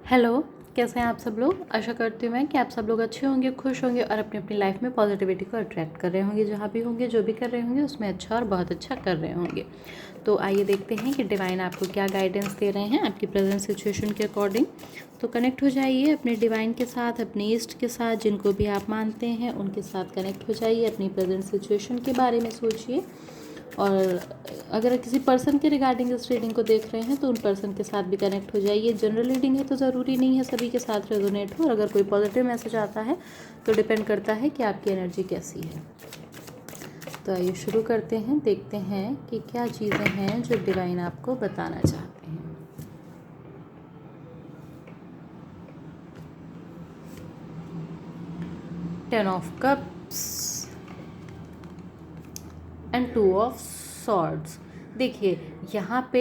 Hello, कैसे हैं आप सब लोग। आशा करती हूँ मैं कि आप सब लोग अच्छे होंगे, खुश होंगे और अपनी अपनी लाइफ में पॉजिटिविटी को अट्रैक्ट कर रहे होंगे। जहाँ भी होंगे, जो भी कर रहे होंगे, उसमें अच्छा और बहुत अच्छा कर रहे होंगे। तो आइए देखते हैं कि डिवाइन आपको क्या गाइडेंस दे रहे हैं आपकी प्रेजेंट सिचुएशन के अकॉर्डिंग। तो कनेक्ट हो जाइए अपने डिवाइन के साथ, अपने ईस्ट के साथ, जिनको भी आप मानते हैं उनके साथ कनेक्ट हो जाइए। अपनी प्रेजेंट सिचुएशन के बारे में सोचिए, और अगर किसी पर्सन के रिगार्डिंग इस रीडिंग को देख रहे हैं तो उन पर्सन के साथ भी कनेक्ट हो जाइए। जनरल रीडिंग है तो ज़रूरी नहीं है सभी के साथ रेजोनेट हो, और अगर कोई पॉजिटिव मैसेज आता है तो डिपेंड करता है कि आपकी एनर्जी कैसी है। तो आइए शुरू करते हैं, देखते हैं कि क्या चीज़ें हैं जो डिवाइन आपको बताना चाहते हैं। Ten of cups and two of swords. देखिए, यहाँ पे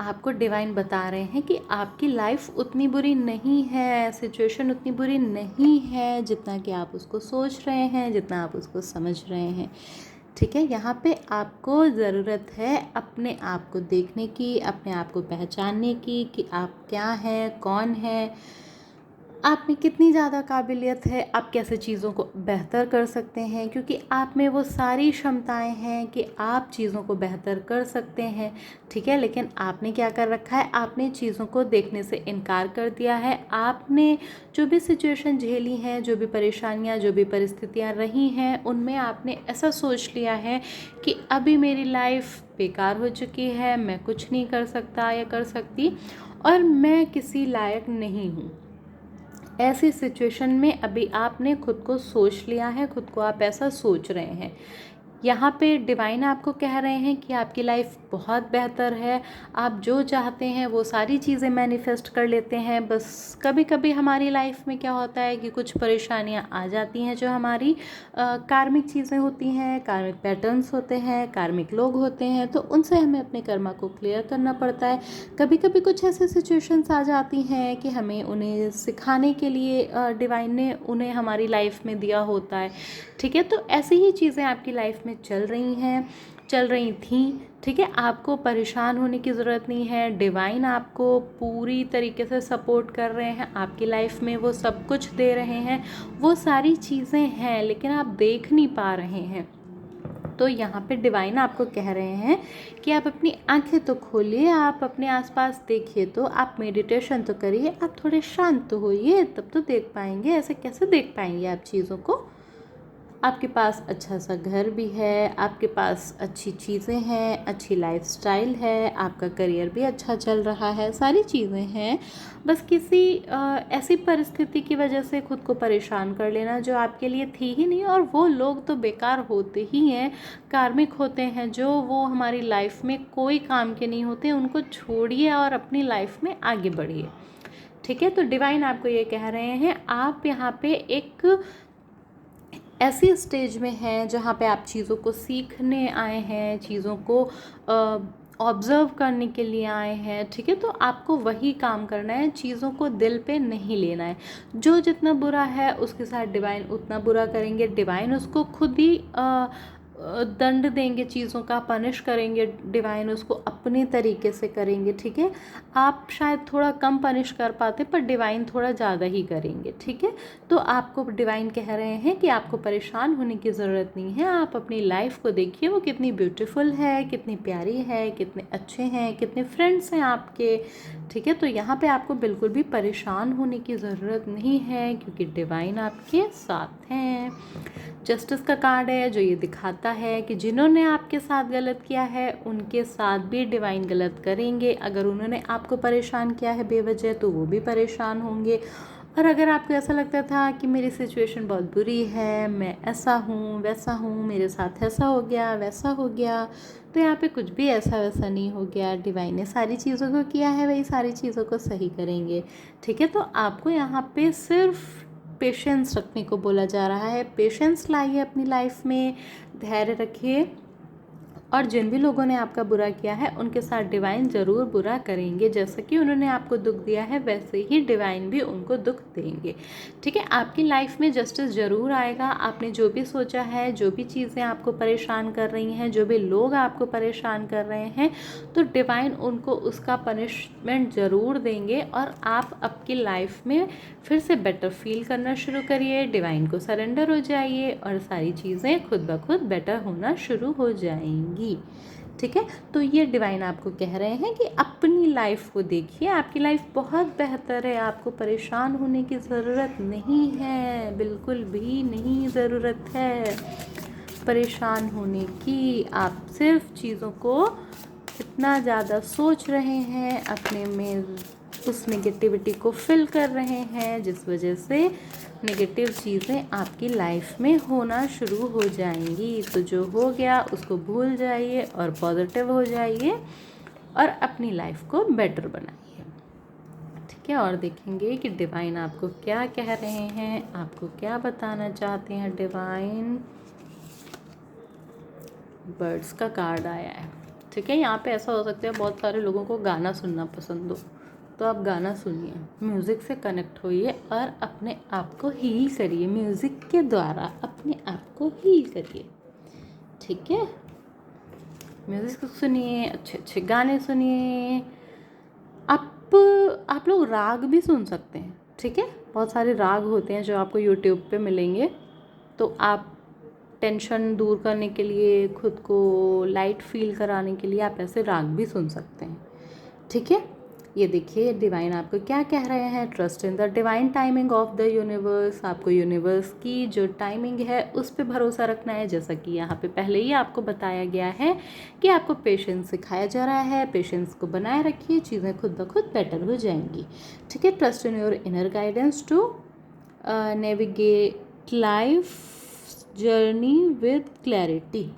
आपको डिवाइन बता रहे हैं कि आपकी लाइफ उतनी बुरी नहीं है, सिचुएशन उतनी बुरी नहीं है जितना कि आप उसको सोच रहे हैं, जितना आप उसको समझ रहे हैं। ठीक है, यहाँ पे आपको ज़रूरत है अपने आप को देखने की, अपने आप को पहचानने की कि आप क्या हैं, कौन है, आप में कितनी ज़्यादा काबिलियत है, आप कैसे चीज़ों को बेहतर कर सकते हैं, क्योंकि आप में वो सारी क्षमताएं हैं कि आप चीज़ों को बेहतर कर सकते हैं। ठीक है, लेकिन आपने क्या कर रखा है, आपने चीज़ों को देखने से इनकार कर दिया है। आपने जो भी सिचुएशन झेली हैं, जो भी परेशानियां, जो भी परिस्थितियां रही हैं, उनमें आपने ऐसा सोच लिया है कि अभी मेरी लाइफ बेकार हो चुकी है, मैं कुछ नहीं कर सकता या कर सकती, और मैं किसी लायक नहीं हूँ। ऐसी सिचुएशन में अभी आपने खुद को सोच लिया है, खुद को आप ऐसा सोच रहे हैं। यहाँ पे डिवाइन आपको कह रहे हैं कि आपकी लाइफ बहुत बेहतर है, आप जो चाहते हैं वो सारी चीज़ें मैनिफेस्ट कर लेते हैं। बस कभी कभी हमारी लाइफ में क्या होता है कि कुछ परेशानियाँ आ जाती हैं जो हमारी कार्मिक चीज़ें होती हैं, कार्मिक पैटर्न्स होते हैं, कार्मिक लोग होते हैं, तो उनसे हमें अपने कर्मा को क्लियर करना पड़ता है। कभी कभी कुछ ऐसे सिचुएशंस आ जाती हैं कि हमें उन्हें सिखाने के लिए डिवाइन ने उन्हें हमारी लाइफ में दिया होता है। ठीक है, तो ऐसी ही चीज़ें आपकी लाइफ में चल रही हैं, चल रही थी। ठीक है, आपको परेशान होने की ज़रूरत नहीं है। डिवाइन आपको पूरी तरीके से सपोर्ट कर रहे हैं, आपकी लाइफ में वो सब कुछ दे रहे हैं, वो सारी चीज़ें हैं, लेकिन आप देख नहीं पा रहे हैं। तो यहाँ पे डिवाइन आपको कह रहे हैं कि आप अपनी आंखें तो खोलिए, आप अपने आसपास देखिए, तो आप मेडिटेशन तो करिए, आप थोड़े शांत तो होइए, तब तो देख पाएंगे। ऐसे कैसे देख पाएंगे आप चीज़ों को। आपके पास अच्छा सा घर भी है, आपके पास अच्छी चीज़ें हैं, अच्छी लाइफस्टाइल है, आपका करियर भी अच्छा चल रहा है, सारी चीज़ें हैं। बस किसी ऐसी परिस्थिति की वजह से खुद को परेशान कर लेना जो आपके लिए थी ही नहीं, और वो लोग तो बेकार होते ही हैं, कार्मिक होते हैं, जो वो हमारी लाइफ में कोई काम के नहीं होते। उनको छोड़िए और अपनी लाइफ में आगे बढ़िए। ठीक है, तो डिवाइन आपको ये कह रहे हैं, आप यहाँ पे एक ऐसी स्टेज में हैं जहाँ पे आप चीज़ों को सीखने आए हैं, चीज़ों को ऑब्ज़र्व करने के लिए आए हैं। ठीक है, तो आपको वही काम करना है, चीज़ों को दिल पे नहीं लेना है। जो जितना बुरा है उसके साथ डिवाइन उतना बुरा करेंगे, डिवाइन उसको खुद ही दंड देंगे, चीज़ों का पनिश करेंगे, डिवाइन उसको अपने तरीके से करेंगे। ठीक है, आप शायद थोड़ा कम पनिश कर पाते, पर डिवाइन थोड़ा ज़्यादा ही करेंगे। ठीक है, तो आपको डिवाइन कह रहे हैं कि आपको परेशान होने की ज़रूरत नहीं है। आप अपनी लाइफ को देखिए, वो कितनी ब्यूटीफुल है, कितनी प्यारी है, कितने अच्छे हैं, कितने फ्रेंड्स हैं आपके। ठीक है, तो यहाँ पे आपको बिल्कुल भी परेशान होने की ज़रूरत नहीं है, क्योंकि डिवाइन आपके साथ हैं। जस्टिस का कार्ड है जो ये दिखाता है कि जिन्होंने आपके साथ गलत किया है उनके साथ भी डिवाइन गलत करेंगे। अगर उन्होंने आपको परेशान किया है बेवजह, तो वो भी परेशान होंगे। और अगर आपको ऐसा लगता था कि मेरी सिचुएशन बहुत बुरी है, मैं ऐसा हूँ वैसा हूँ, मेरे साथ ऐसा हो गया वैसा हो गया, तो यहाँ पे कुछ भी ऐसा वैसा नहीं हो गया। डिवाइन ने सारी चीज़ों को किया है, वही सारी चीज़ों को सही करेंगे। ठीक है, तो आपको यहाँ पे सिर्फ पेशेंस रखने को बोला जा रहा है। पेशेंस लाइए अपनी लाइफ में, धैर्य रखिए, और जिन भी लोगों ने आपका बुरा किया है उनके साथ डिवाइन ज़रूर बुरा करेंगे। जैसा कि उन्होंने आपको दुख दिया है वैसे ही डिवाइन भी उनको दुख देंगे। ठीक है, आपकी लाइफ में जस्टिस ज़रूर आएगा। आपने जो भी सोचा है, जो भी चीज़ें आपको परेशान कर रही हैं, जो भी लोग आपको परेशान कर रहे हैं, तो डिवाइन उनको उसका पनिशमेंट ज़रूर देंगे और आप आपकी लाइफ में फिर से बेटर फील करना शुरू करिए। डिवाइन को सरेंडर हो जाइए और सारी चीज़ें खुद ब खुद बेटर होना शुरू हो जाएंगी। ठीक है, तो ये डिवाइन आपको कह रहे हैं कि अपनी लाइफ को देखिए, आपकी लाइफ बहुत बेहतर है। आपको परेशान होने की ज़रूरत नहीं है, बिल्कुल भी नहीं ज़रूरत है परेशान होने की। आप सिर्फ चीज़ों को इतना ज़्यादा सोच रहे हैं, अपने में उस नेगेटिविटी को फिल कर रहे हैं, जिस वजह से नेगेटिव चीज़ें आपकी लाइफ में होना शुरू हो जाएंगी। तो जो हो गया उसको भूल जाइए और पॉजिटिव हो जाइए और अपनी लाइफ को बेटर बनाइए। ठीक है, और देखेंगे कि डिवाइन आपको क्या कह रहे हैं, आपको क्या बताना चाहते हैं डिवाइन। बर्ड्स का कार्ड आया है। ठीक है, यहाँ पे ऐसा हो सकता है बहुत सारे लोगों को गाना सुनना पसंद हो, तो आप गाना सुनिए, म्यूज़िक से कनेक्ट होइए और अपने आप को हील करिए। म्यूज़िक के द्वारा अपने आप को हील करिए। ठीक है, म्यूज़िक सुनिए, अच्छे अच्छे गाने सुनिए। आप लोग राग भी सुन सकते हैं। ठीक है, बहुत सारे राग होते हैं जो आपको यूट्यूब पे मिलेंगे, तो आप टेंशन दूर करने के लिए, खुद को लाइट फील कराने के लिए आप ऐसे राग भी सुन सकते हैं। ठीक है, ये देखिए डिवाइन आपको क्या कह रहे हैं। Trust in the divine timing of the universe. आपको यूनिवर्स की जो टाइमिंग है उस पर भरोसा रखना है। जैसा कि यहाँ पे पहले ही आपको बताया गया है कि आपको पेशेंस सिखाया जा रहा है। पेशेंस को बनाए रखिए, चीज़ें खुद ब खुद बेटर हो जाएंगी। ठीक है, trust in your inner guidance to navigate life journey with clarity.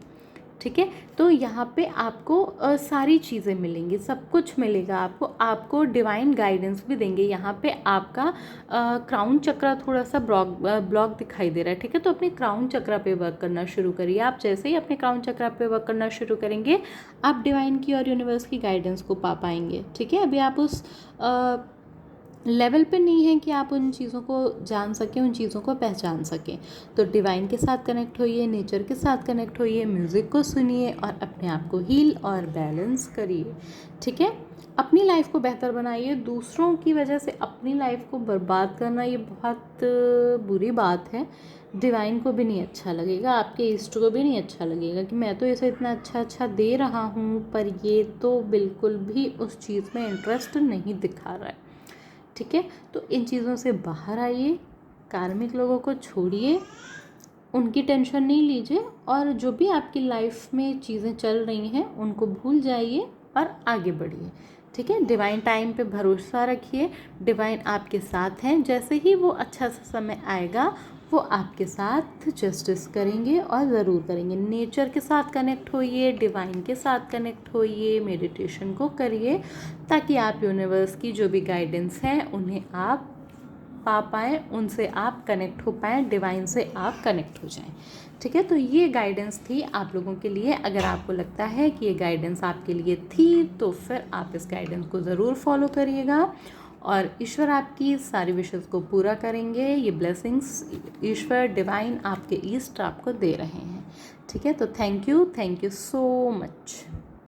ठीक है, तो यहाँ पे आपको सारी चीज़ें मिलेंगी, सब कुछ मिलेगा आपको डिवाइन गाइडेंस भी देंगे। यहाँ पे आपका क्राउन चक्रा थोड़ा सा ब्लॉक दिखाई दे रहा है। ठीक है, तो अपने क्राउन चक्रा पे वर्क करना शुरू करिए। आप जैसे ही अपने क्राउन चक्रा पे वर्क करना शुरू करेंगे, आप डिवाइन की और यूनिवर्स की गाइडेंस को पा पाएंगे। ठीक है, अभी आप उस लेवल पे नहीं है कि आप उन चीज़ों को जान सकें, उन चीज़ों को पहचान सकें। तो डिवाइन के साथ कनेक्ट होइए, नेचर के साथ कनेक्ट होइए, म्यूज़िक को सुनिए और अपने आप को हील और बैलेंस करिए। ठीक है, अपनी लाइफ को बेहतर बनाइए। दूसरों की वजह से अपनी लाइफ को बर्बाद करना ये बहुत बुरी बात है। डिवाइन को भी नहीं अच्छा लगेगा, आपके इष्ट को भी नहीं अच्छा लगेगा कि मैं तो इसे इतना अच्छा दे रहा हूँ, पर ये तो बिल्कुल भी उस चीज़ में इंटरेस्ट नहीं दिखा रहा है। ठीक है, तो इन चीज़ों से बाहर आइए, कार्मिक लोगों को छोड़िए, उनकी टेंशन नहीं लीजिए और जो भी आपकी लाइफ में चीज़ें चल रही हैं उनको भूल जाइए और आगे बढ़िए। ठीक है, डिवाइन टाइम पे भरोसा रखिए, डिवाइन आपके साथ हैं। जैसे ही वो अच्छा सा समय आएगा वो आपके साथ जस्टिस करेंगे और ज़रूर करेंगे। नेचर के साथ कनेक्ट होइए, डिवाइन के साथ कनेक्ट होइए, मेडिटेशन को करिए ताकि आप यूनिवर्स की जो भी गाइडेंस हैं उन्हें आप पा पाएँ, उनसे आप कनेक्ट हो पाएँ, डिवाइन से आप कनेक्ट हो जाएं। ठीक है, तो ये गाइडेंस थी आप लोगों के लिए। अगर आपको लगता है कि ये गाइडेंस आपके लिए थी तो फिर आप इस गाइडेंस को ज़रूर फॉलो करिएगा और ईश्वर आपकी सारी विशेज़ को पूरा करेंगे। ये ब्लेसिंग्स ईश्वर डिवाइन आपके ईस्ट आपको दे रहे हैं। ठीक है, तो थैंक यू सो मच।